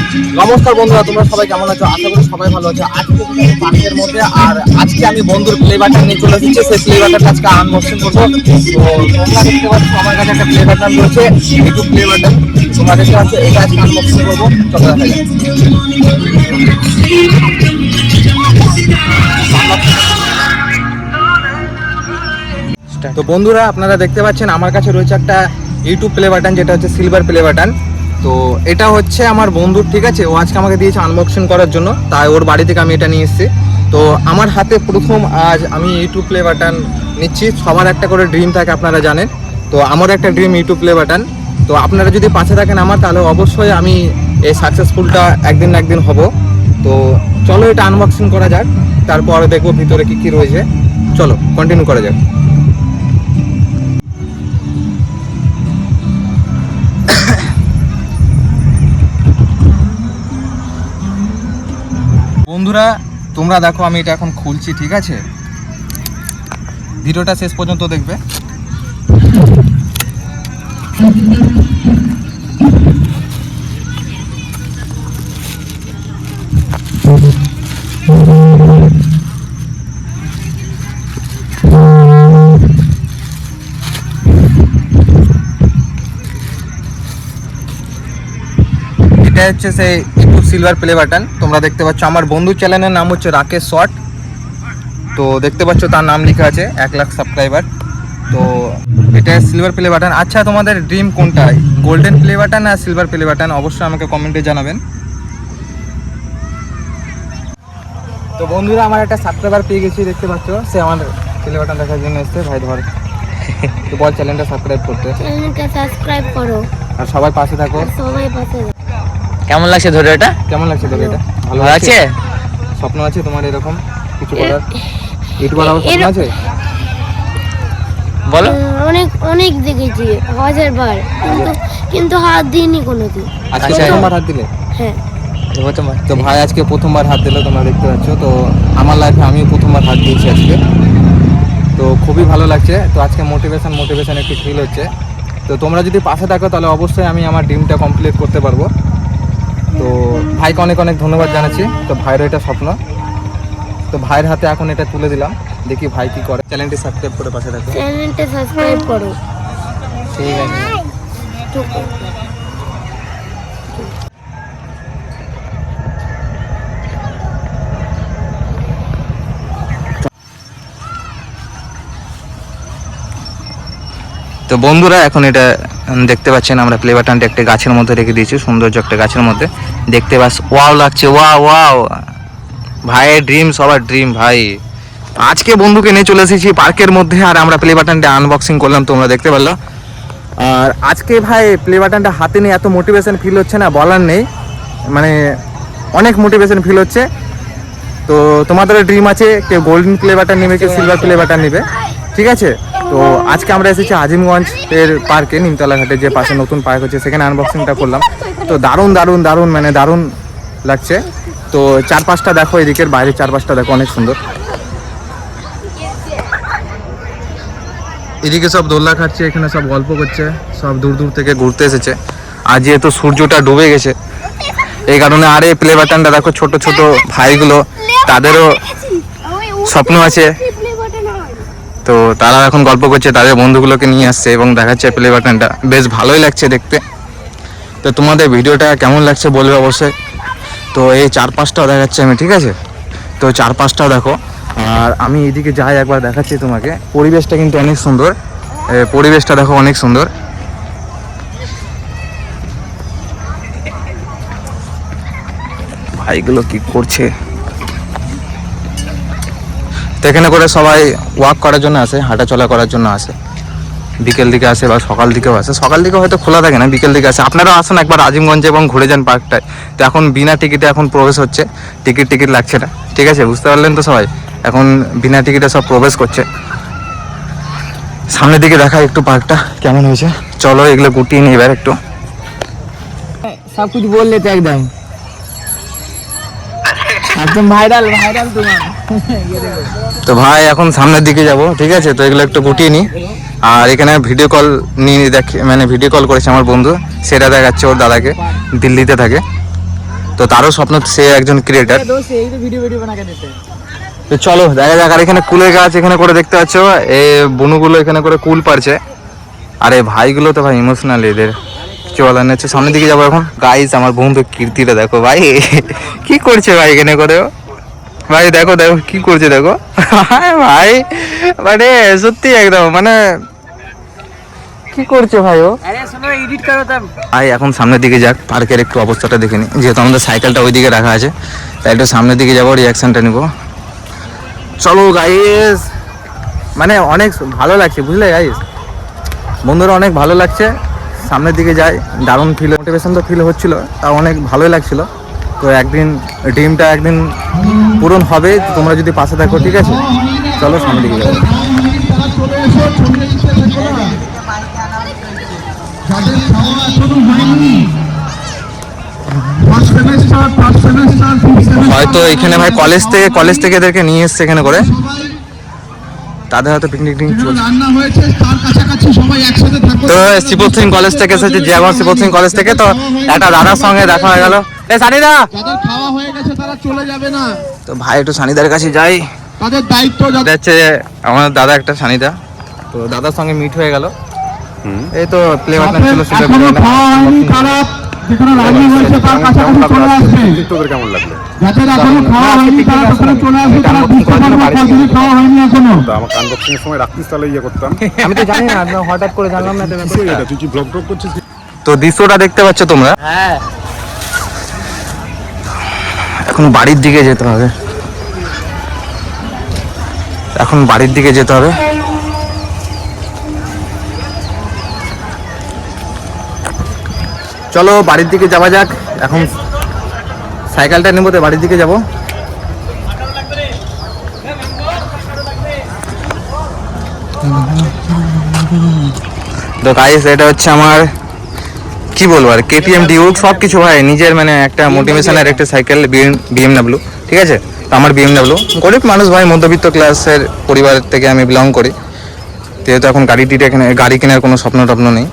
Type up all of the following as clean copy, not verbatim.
নমস্কার বন্ধুরা, তোমরা সবাই কেমন আছো? আশা করি সবাই ভালো আছে। আজকে পার্কের মধ্যে আর আজকে আমি বন্ধুর প্লে বাটন নিয়ে চলে এসেছি। সেই প্লে বাটনটা আজকে আনবক্সিং করবো। তো তোমরা দেখতে পাচ্ছ আমার কাছে একটা প্লে বাটন রয়েছে, ইউটিউব প্লে বাটন। তোমরা দেখতে পাচ্ছ, এটা আজকে আনবক্সিং করবো। চলো দেখা যাক। তো বন্ধুরা, আপনারা দেখতে পাচ্ছেন আমার কাছে রয়েছে একটা ইউটিউব প্লে বাটন, যেটা হচ্ছে সিলভার প্লে বাটন। তো এটা হচ্ছে আমার বন্ধুর, ঠিক আছে? ও আজকে আমাকে দিয়েছে আনবক্সিং করার জন্য, তাই ওর বাড়ি থেকে আমি এটা নিয়ে এসেছি। তো আমার হাতে প্রথম আজ আমি ইউটিউব প্লে বাটন নিচ্ছি। সবার একটা করে ড্রিম থাকে, আপনারা জানেন। তো আমারও একটা ড্রিম ইউটিউব প্লে বাটন। তো আপনারা যদি পাশে থাকেন আমার, তাহলে অবশ্যই আমি এই সাকসেসফুলটা একদিন না একদিন হব। তো চলো এটা আনবক্সিং করা যাক, তারপর দেখবো ভিতরে কি কি রয়েছে। চলো কন্টিনিউ করা যাক। বন্ধুরা তোমরা দেখো, আমি এটা এখন খুলছি, ঠিক আছে? ভিডিওটা শেষ পর্যন্ত দেখবে। এটা হচ্ছে সেই ইউটিউব সিলভার প্লে বাটন। তোমরা দেখতে পাচ্ছ আমার বন্ধুর চ্যানেলের নাম হচ্ছে রাকেশ শর্ট। তো দেখতে পাচ্ছ তার নাম লেখা আছে 1 লাখ সাবস্ক্রাইবার। তো এটা সিলভার প্লে বাটন। আচ্ছা, তোমাদের ড্রিম কোনটা, গোল্ডেন প্লে বাটন আর সিলভার প্লে বাটন? অবশ্যই আমাকে কমেন্টে জানাবেন। তো বন্ধুরা, আমার একটা সাবস্ক্রাইবার পেয়ে গেছি, দেখতে পাচ্ছ। সে আমার প্লে বাটন দেখার জন্য এসছে। ভাই ধর, তো বল চ্যানেলটা সাবস্ক্রাইব করতে। চ্যানেলটা সাবস্ক্রাইব করো আর সবাই পাশে থাকো। সবাই পাশে। কেমন লাগছে ধরে এটা? কেমন লাগছে তোর এটা? ভালো আছে? স্বপ্ন আছে তোমার এরকম কিছু করার? ইউটিউবার হওয়ার স্বপ্ন আছে? বলো। অনেক অনেক দেখেছি, 1000 বার, কিন্তু হাত দিইনি কোনোদিন। আজকে আচ্ছা। প্রথমবার হাত দিলে? হ্যাঁ। তো ভাই আজকে প্রথমবার হাত দিল, তোমরা দেখতে পাচ্ছ। তো আমার লাইফে আমিও প্রথমবার হাত দিয়েছি আজকে। তো খুবই ভালো লাগছে। তো আজকে মোটিভেশন একটু ফিল হচ্ছে। তো তোমরা যদি পাশে থাকো, তাহলে অবশ্যই আমি আমার ড্রিমটা কমপ্লিট করতে পারবো। তো ভাইকে অনেক অনেক ধন্যবাদ জানাচ্ছি। তো ভাইয়ের এটা স্বপ্ন। তো ভাইয়ের হাতে এখন এটা তুলে দিলাম, দেখি ভাই কি করে। চ্যানেলটি সাবস্ক্রাইব করে পাশে থাকো। চ্যানেলটা সাবস্ক্রাইব করো। ঠিক আছে। তো বন্ধুরা, এখন এটা দেখতে পাচ্ছেন, আমরা প্লে বাটনটা একটা গাছের মধ্যে রেখে দিয়েছি, সৌন্দর্য একটা গাছের মধ্যে। দেখতে পাস, ওয়াও লাগছে, ওয়াও। ভাইয়ের ড্রিম, সবার ড্রিম ভাই। আজকে বন্ধুকে নিয়ে চলে এসেছি পার্কের মধ্যে, আর আমরা প্লে বাটনটা আনবক্সিং করলাম, তোমরা দেখতে পারলো। আর আজকে ভাই প্লে বাটনটা হাতে নিয়ে এত মোটিভেশন ফিল হচ্ছে না, বলার নেই। মানে অনেক মোটিভেশন ফিল হচ্ছে। তো তোমাদেরও ড্রিম আছে, কেউ গোল্ডেন প্লে বাটন নেবে, কেউ সিলভার প্লে বাটন নেবে, ঠিক আছে? তো আজকে আমরা এসেছি আজিমগঞ্জ এর পার্কে, নিমতলা ঘাটের যে পাশে নতুন পার্ক হচ্ছে, সেখানে আনবক্সিংটা করলাম। তো দারুণ মানে দারুণ লাগছে। তো চারপাশটা দেখো, এদিকের বাইরের চারপাশটা দেখো, অনেক সুন্দর। এদিকে সব দোলনা খাচ্ছে, এখানে সব গল্প করছে, সব দূর দূর থেকে ঘুরতে এসেছে। আর যেহেতু সূর্যটা ডুবে গেছে, এই কারণে। আর এই প্লে বাটনটা দেখো, ছোট ছোট ভাইগুলো, তাদেরও স্বপ্ন আছে। তো তারা এখন গল্প করছে, তাদের বন্ধুগুলোকে নিয়ে আসছে এবং দেখাচ্ছে প্লে বাটনটা। বেশ ভালোই লাগছে দেখতে। তো তোমাদের ভিডিওটা কেমন লাগছে বলবে অবশ্যই। তো এই চারপাশটাও দেখাচ্ছে আমি, ঠিক আছে? তো চারপাশটাও দেখো। আর আমি এদিকে যাই, একবার দেখাচ্ছি তোমাকে। পরিবেশটা কিন্তু অনেক সুন্দর, পরিবেশটা দেখো, অনেক সুন্দর। ভাইগুলো কি করছে? তো এখানে করে সবাই ওয়াক করার জন্য আসে, হাঁটাচলা করার জন্য আসে। বিকেল দিকে আসে বা সকাল দিকেও আসে। সকাল দিকে হয়তো খোলা থাকে না, বিকেল দিকে আসে। আপনারাও আসুন একবার আজিমগঞ্জে এবং ঘুরে যান পার্কটায়। তো এখন বিনা টিকিটে এখন প্রবেশ হচ্ছে, টিকিট লাগছে না, ঠিক আছে? বুঝতে পারলেন তো সবাই? এখন বিনা টিকিটে সব প্রবেশ করছে। সামনের দিকে দেখা একটু পার্কটা কেমন হয়েছে। চলো এগুলো গুটিয়ে নিই এবার একটু। সব কিছু বল লেতে একদম ভাইরাল তোমার। তো ভাই এখন সামনের দিকে যাব, ঠিক আছে? তো এগুলো একটু গুটিয়ে নিই। আর এখানে ভিডিও কল নিয়ে দেখে, মানে ভিডিও কল করেছে আমার বন্ধু, সেটা দেখাচ্ছে ওর দাদাকে, দিল্লিতে থাকে। তো তারও স্বপ্ন সে একজন ক্রিয়েটার। दोस्त यही तो वीडियो वीडियो बना के देते हैं। তো চলো দেখা যাক। আর এখানে কুলের গাছ এখানে করে দেখতে পাচ্ছ, এই বনুগুলো এখানে করে কুল পারছে। আর এই ভাইগুলো তো ভাই ইমোশনাল, এদের কি বলার নেই। সামনের দিকে যাবো এখন। গাইস আমার বন্ধু কীর্তিটা দেখো ভাই, কি করছে ভাই এখানে করে ও? ভাই দেখো দেখো কি করছে দেখো ভাই, মানে সত্যি একদম মানে কি করছে ভাই ও? अरे सुनो एडिट करो तब। ভাই এখন সামনের দিকে যাক, পার্কের একটু অবস্থাটা দেখে নিই। যেহেতু আমাদের সাইকেলটা ওই দিকে রাখা আছে, তাই একটু সামনের দিকে যাবো, রিয়াকশনটা নিবো। চলো গাইস, মানে অনেক ভালো লাগছে বুঝলে গাইস, বন্ধুরা অনেক ভালো লাগছে। সামনের দিকে যাই, দারুণ ফিল, মোটিভেশন তো ফিল হচ্ছিল, তাও অনেক ভালোই লাগছিল। তো একদিন ড্রিমটা একদিন পূরণ হবে, তোমরা যদি পাশে থাকো, ঠিক আছে? চলো সামনের দিকে যাবো। হয়তো এখানে ভাই কলেজ থেকে এদেরকে নিয়ে এসছে এখানে করে, তাদের হয়তো পিকনিক চলছে। তো শিবত সিং কলেজ থেকে এসেছে, জিয়াগঞ্জ শিবত সিং কলেজ থেকে। তো একটা দাদার সঙ্গে দেখা হয়ে গেল। সানিদা, খাওয়া হয়ে গেছে তারা চলে যাবে না, তো ভাই একটু সানিদার কাছে যাই। তাদের দায়িত্ব যাচ্ছে আমার দাদা একটা সানিদা, তো দাদার সঙ্গে মিট হয়ে গেল। এই তো প্লে বাটন ছিল, সেটা এখনো খাওয়া হয়নি, তারা যেখানে রাজি হয়েছে তার কাছাকাছি চলে আসবে। তোদের কেমন লাগলো? যাদের এখনো খাওয়া হয়নি তারা ওখানে চলে আসবে, তারা বুঝতে পারবে কতদিন খাওয়া হয়নি এখনো। তা আমার কান বক্সিংয়ের সময় রাখতিস, তাহলে ইয়ে করতাম। আমি তো জানি না, আমি হঠাৎ করে জানলাম না। এটা তুই কি ব্লগ টক করছিস? তো দৃশ্যটা দেখতে পাচ্ছ তোমরা। হ্যাঁ এখন বাড়ির দিকে যেতে হবে, এখন বাড়ির দিকে যেতে হবে। চলো বাড়ির দিকে যাওয়া যাক। এখন সাইকেলটা নেবো, তো বাড়ির দিকে যাব। তো গাইস এটা হচ্ছে আমার কি বলবো আর, কেটিএম ডিউক সব কিছু ভাই নিজের, মানে একটা মোটিভেশনের একটা সাইকেল, বিএমডাব্লিউ, ঠিক আছে? তো আমার বিএমডাব্লিউ, গরিব মানুষ ভাই, মধ্যবিত্ত ক্লাসের পরিবার থেকে আমি বিলং করি, যেহেতু এখন গাড়ি কেনার কোনো স্বপ্ন টপ্ন নেই।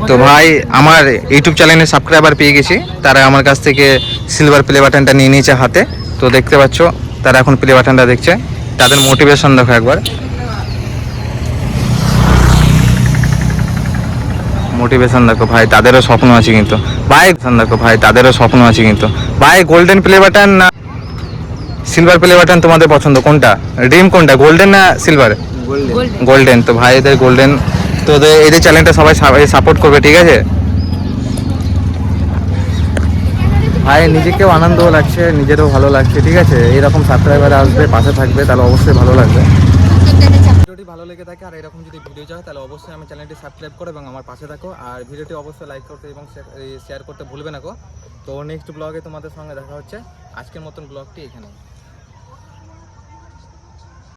তো ভাই আমার ইউটিউব চ্যানেলে সাবস্ক্রাইবার পেয়ে গেছি, তারা আমার কাছ থেকে সিলভার প্লে বাটনটা নিয়ে নিয়েছে হাতে। তো দেখতে পাচ্ছ তারা এখন প্লে বাটনটা দেখছে, তাদের মোটিভেশন দেখো একবার, মোটিভেশন দেখো ভাই, তাদেরও স্বপ্ন আছে কিন্তু ভাই, দেখো ভাই তাদেরও স্বপ্ন আছে কিন্তু ভাই। গোল্ডেন প্লে বাটন না সিলভার প্লে বাটন তোমাদের পছন্দ কোনটা? ড্রিম কোনটা, গোল্ডেন না সিলভার? গোল্ডেন। তো ভাই এদের গোল্ডেন, তো এদের চ্যানেলটা সবাই সাপোর্ট করবে, ঠিক আছে ভাই? নিজেকেও আনন্দও লাগছে, নিজেরও ভালো লাগছে, ঠিক আছে? এরকম সাবস্ক্রাইবার আসবে, পাশে থাকবে, তাহলে অবশ্যই ভালো লাগবে। ভিডিওটি ভালো লেগে থাকে আর এরকম যদি ভিডিও চাও, তাহলে অবশ্যই আমার চ্যানেলটি সাবস্ক্রাইব করো এবং আমার পাশে থাকো। আর ভিডিওটি অবশ্যই লাইক করতে এবং শেয়ার করতে ভুলবে না গো। তো নেক্সট ব্লগে তোমাদের সঙ্গে দেখা হচ্ছে। আজকের মতন ব্লগটি এখানে।